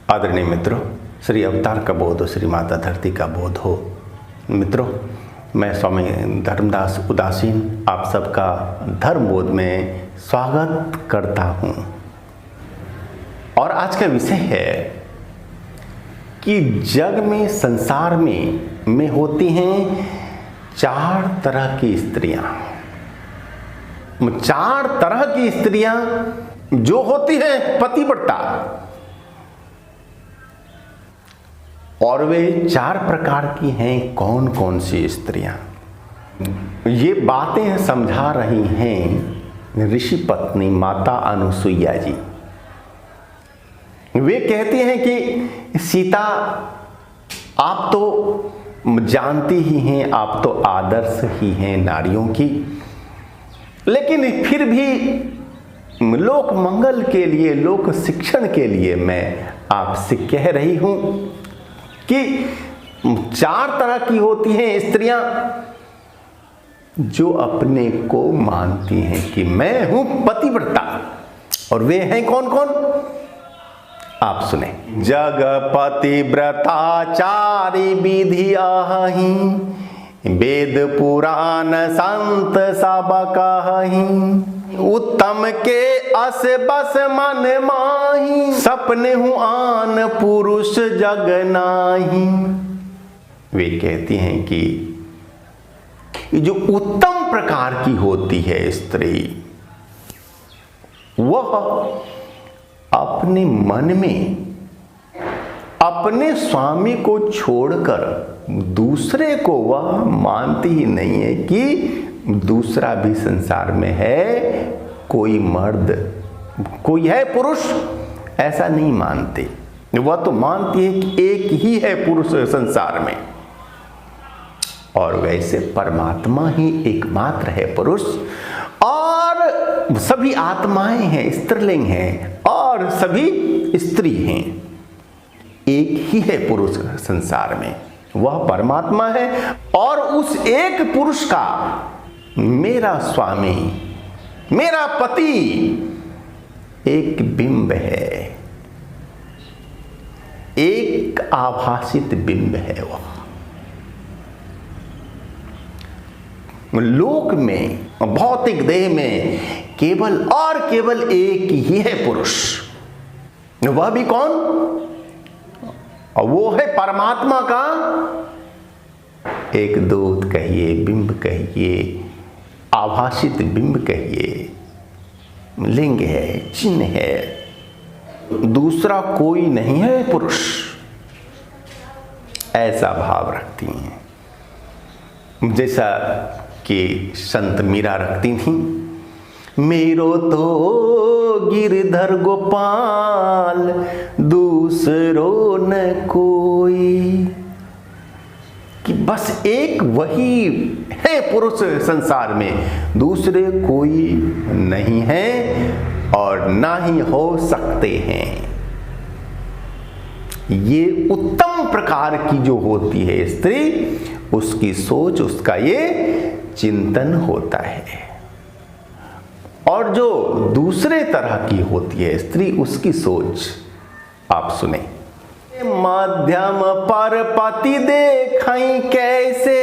आदरणीय मित्रों, श्री अवतार का बोध हो, श्री माता धरती का बोध हो। मित्रों, मैं स्वामी धर्मदास उदासीन आप सबका धर्म बोध में स्वागत करता हूं। और आज का विषय है कि जग में, संसार में होती हैं 4 तरह की स्त्रियां। 4 तरह की स्त्रियां जो होती हैं पतिव्रता, और वे 4 प्रकार की हैं। कौन कौन सी स्त्रियां? ये बातें समझा रही हैं ऋषि पत्नी माता अनुसुईया जी। वे कहती हैं कि सीता, आप तो जानती ही हैं, आप तो आदर्श ही हैं नारियों की, लेकिन फिर भी लोक मंगल के लिए, लोक शिक्षण के लिए मैं आपसे कह रही हूं कि 4 तरह की होती हैं स्त्रियां जो अपने को मानती हैं कि मैं हूं पतिव्रता। और वे हैं कौन कौन? आप सुने। जग पतिव्रता 4 विधि आही, वेद पुराण संत सब कहहीं, उत्तम के अस बस मन माही, सपने हूं आन पुरुष जग नाही। वे कहती हैं कि जो उत्तम प्रकार की होती है स्त्री, वह अपने मन में अपने स्वामी को छोड़कर दूसरे को वह मानती ही नहीं है कि दूसरा भी संसार में है, कोई मर्द, कोई है पुरुष, ऐसा नहीं मानते। वह तो मानती है कि एक ही है पुरुष संसार में, और वैसे परमात्मा ही एकमात्र है पुरुष, और सभी आत्माएं हैं, स्त्रीलिंग हैं, और सभी स्त्री हैं। एक ही है पुरुष संसार में, वह परमात्मा है। और उस एक पुरुष का मेरा स्वामी, मेरा पति एक बिंब है, एक आभासित बिंब है। वह लोक में, भौतिक देह में केवल और केवल एक ही है पुरुष। वह भी कौन? और वो है परमात्मा का एक दूत कहिए, बिंब कहिए, आभासित बिंब कहिए, लिंग है, चिन्ह है, दूसरा कोई नहीं है पुरुष। ऐसा भाव रखती हैं, जैसा कि संत मीरा रखती थी। मेरो तो गिरधर गोपाल, दूसरो न कोई। कि बस एक वही है पुरुष संसार में, दूसरे कोई नहीं है और ना ही हो सकते हैं। ये उत्तम प्रकार की जो होती है स्त्री, उसकी सोच, उसका ये चिंतन होता है। और जो दूसरे तरह की होती है स्त्री, उसकी सोच आप सुने। मध्यम पर पति देखई कैसे,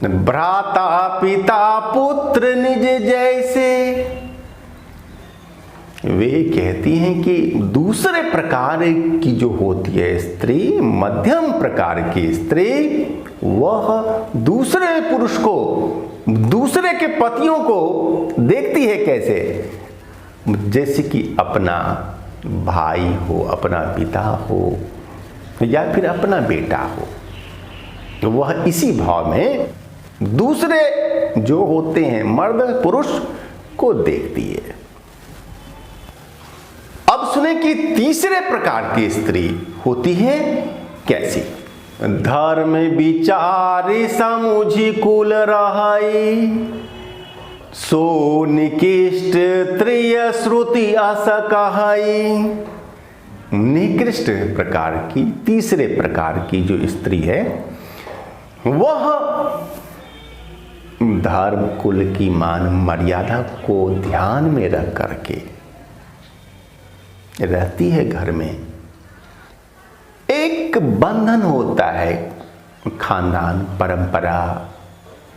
भ्राता पिता पुत्र निज जैसे। वे कहती हैं कि दूसरे प्रकार की जो होती है स्त्री, मध्यम प्रकार की स्त्री, वह दूसरे पुरुष को, दूसरे के पतियों को देखती है कैसे? जैसे कि अपना भाई हो, अपना पिता हो, या फिर अपना बेटा हो। तो वह इसी भाव में दूसरे जो होते हैं मर्द पुरुष को देखती है। अब सुने कि तीसरे प्रकार की स्त्री होती है कैसी? धर्म विचारी समुझी कुल रहाई, सो निकृष्ट त्रिय श्रुति अस कहाई। निकृष्ट प्रकार की, तीसरे प्रकार की जो स्त्री है, वह धर्म कुल की मान मर्यादा को ध्यान में रख करके रहती है घर में। एक बंधन होता है खानदान, परंपरा,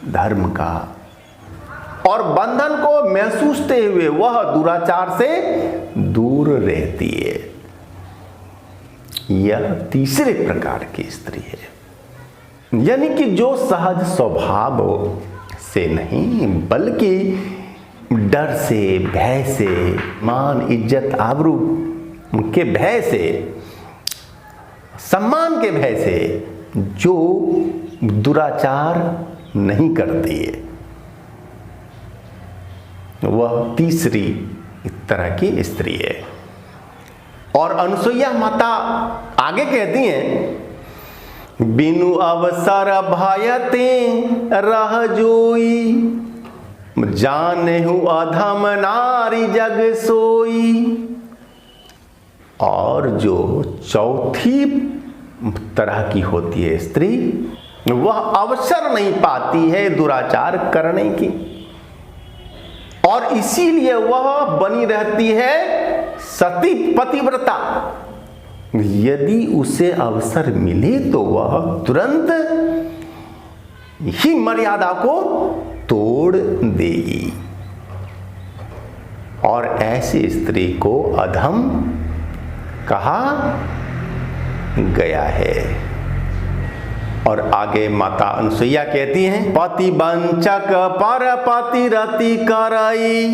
धर्म का, और बंधन को महसूसते हुए वह दुराचार से दूर रहती है। यह तीसरे प्रकार की स्त्री है, यानी कि जो सहज स्वभाव से नहीं बल्कि डर से, भय से, मान, इज्जत, आबरू के भय से, सम्मान के भय से जो दुराचार नहीं करती है, वह तीसरी तरह की स्त्री है। और अनुसुईया माता आगे कहती हैं, बिनु अवसर भयते रह जोई, जानेहु अधम नारी जग सोई। और जो चौथी तरह की होती है स्त्री, वह अवसर नहीं पाती है दुराचार करने की, और इसीलिए वह बनी रहती है सती पतिव्रता। यदि उसे अवसर मिले तो वह तुरंत ही मर्यादा को तोड़ देगी, और ऐसी स्त्री को अधम कहा गया है। और आगे माता अनुसुईया कहती हैं, पति वंचक पर पति रति करई,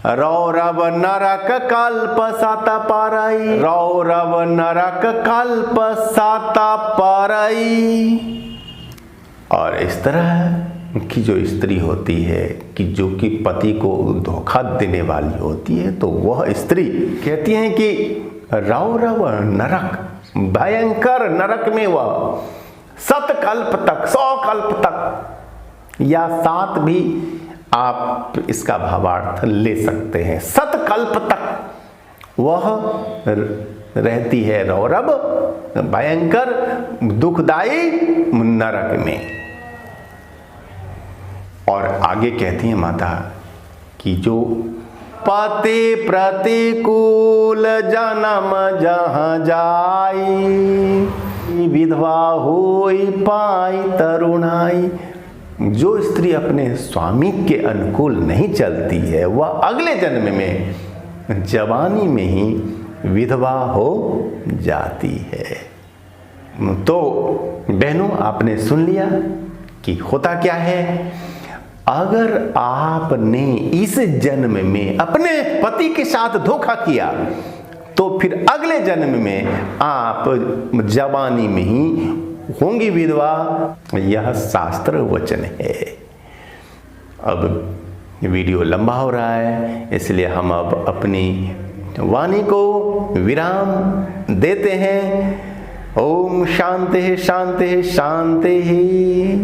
रौरव नरक कल्प सत परई, रौरव नरक कल्प सत परई। और इस तरह की जो स्त्री होती है कि जो कि पति को धोखा देने वाली होती है, तो वह स्त्री कहती हैं कि रौरव नरक, भयंकर नरक में वह सतकल्प तक, 100 कल्प तक, या 7 भी आप इसका भावार्थ ले सकते हैं, सतकल्प तक वह रहती है रौरव, भयंकर दुखदाई नरक में। और आगे कहती है माता कि जो पति प्रतिकूल जन्म जहाँ जाई, विधवा होई पाई तरुणाई। जो स्त्री अपने स्वामी के अनुकूल नहीं चलती है, वह अगले जन्म में जवानी में ही विधवा हो जाती है। तो बहनों, आपने सुन लिया कि होता क्या है। अगर आपने इस जन्म में अपने पति के साथ धोखा किया, तो फिर अगले जन्म में आप जवानी में ही होंगी विधवा। यह शास्त्र वचन है। अब वीडियो लंबा हो रहा है, इसलिए हम अब अपनी वाणी को विराम देते हैं। ओम शांति शांति शांति।